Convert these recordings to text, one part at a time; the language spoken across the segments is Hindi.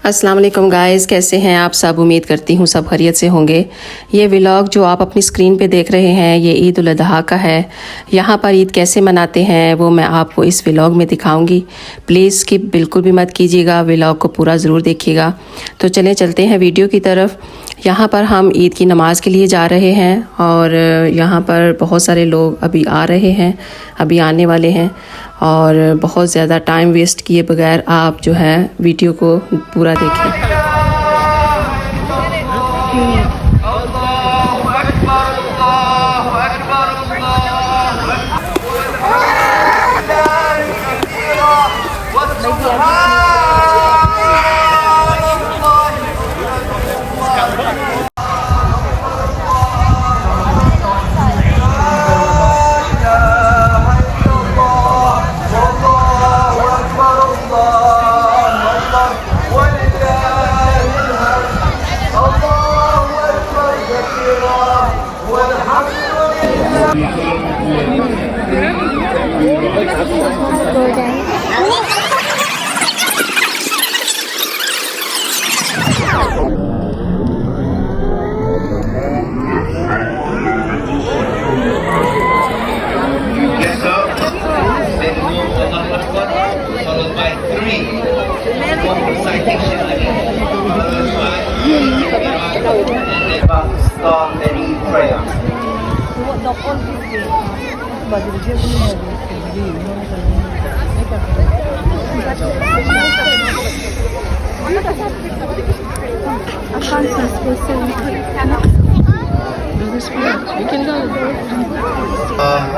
अस्सलाम वालेकुम गाइस, कैसे हैं आप सब। उम्मीद करती हूँ सब खैरियत से होंगे। ये व्लॉग जो आप अपनी स्क्रीन पे देख रहे हैं ये ईद उल अजहा का है। यहाँ पर ईद कैसे मनाते हैं वो मैं आपको इस व्लॉग में दिखाऊंगी। प्लीज़ स्किप बिल्कुल भी मत कीजिएगा, व्लॉग को पूरा ज़रूर देखिएगा। तो चलें चलते हैं वीडियो की तरफ। यहाँ पर हम ईद की नमाज़ के लिए जा रहे हैं और यहाँ पर बहुत सारे लोग अभी आ रहे हैं, अभी आने वाले हैं। और बहुत ज़्यादा टाइम वेस्ट किए बगैर आप जो है वीडियो को पूरा देखें।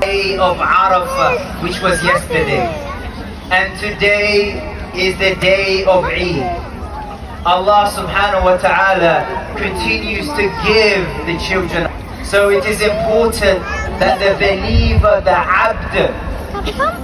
Day of Arafah, which was yesterday, and today is the day of Eid. Allah subhanahu wa ta'ala continues to give the children. So it is important that the believer, the abd,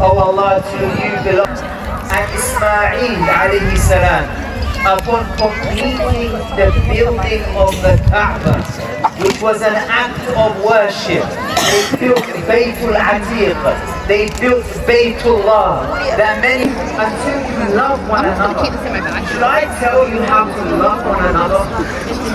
Oh Allah, to you belongs. And Ismail alayhi salam, upon completing the building of the Kaaba, which was an act of worship, they built Baytul Atiq, they built Baytullah. There are many, until you love one another. Should I tell you how to love one another?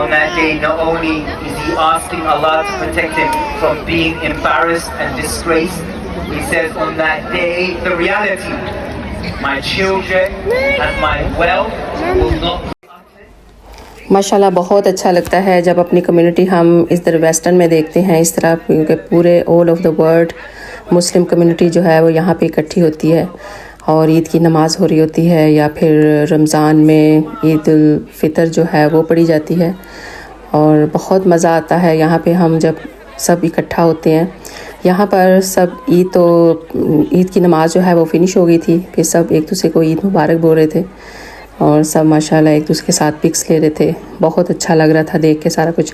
On that day, not only is he asking Allah to protect him from being embarrassed and disgraced, he says on that day, the reality, my children and my wealth will not. माशाल्लाह बहुत अच्छा लगता है जब अपनी कम्युनिटी हम इस तरह वेस्टर्न में देखते हैं इस तरह, क्योंकि पूरे all of the world Muslim community जो है वो यहाँ पे इकट्ठी होती है और ईद की नमाज़ हो रही होती है या फिर रमज़ान में ईद उल फ़ितर जो है वो पढ़ी जाती है और बहुत मज़ा आता है यहाँ पे हम जब सब इकट्ठा होते हैं। यहाँ पर सब ईद की नमाज़ जो है वो फ़िनिश हो गई थी, फिर सब एक दूसरे को ईद मुबारक बोल रहे थे और सब माशाल्लाह एक दूसरे के साथ पिक्स ले रहे थे। बहुत अच्छा लग रहा था देख के सारा कुछ।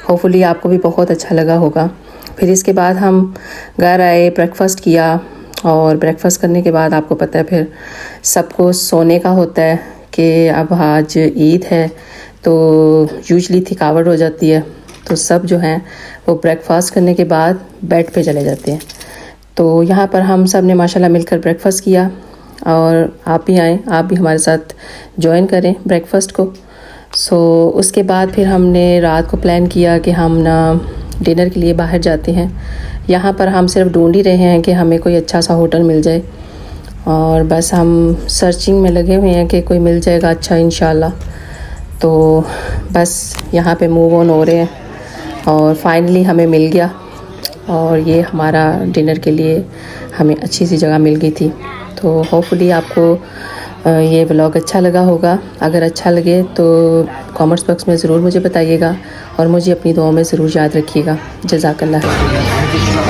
होपफुली आपको भी बहुत अच्छा लगा होगा। फिर इसके बाद हम घर आए, ब्रेकफास्ट किया और ब्रेकफास्ट करने के बाद आपको पता है फिर सबको सोने का होता है कि अब आज ईद है तो यूजली थकावट हो जाती है, तो सब जो हैं वो ब्रेकफास्ट करने के बाद बेड पे चले जाते हैं। तो यहाँ पर हम सब ने माशाल्लाह मिलकर ब्रेकफास्ट किया और आप भी आएँ, आप भी हमारे साथ ज्वाइन करें ब्रेकफास्ट को। उसके बाद फिर हमने रात को प्लान किया कि हम ना डिनर के लिए बाहर जाते हैं। यहाँ पर हम सिर्फ ढूंढ ही रहे हैं कि हमें कोई अच्छा सा होटल मिल जाए और बस हम सर्चिंग में लगे हुए हैं कि कोई मिल जाएगा अच्छा इंशाल्लाह। तो बस यहाँ पे मूव ऑन हो रहे हैं और फाइनली हमें मिल गया और ये हमारा डिनर के लिए हमें अच्छी सी जगह मिल गई थी। तो होपफुली आपको ये व्लॉग अच्छा लगा होगा। अगर अच्छा लगे तो कमेंट्स बॉक्स में ज़रूर मुझे बताइएगा और मुझे अपनी दुआओं में ज़रूर याद रखिएगा। जज़ाकल्लाह।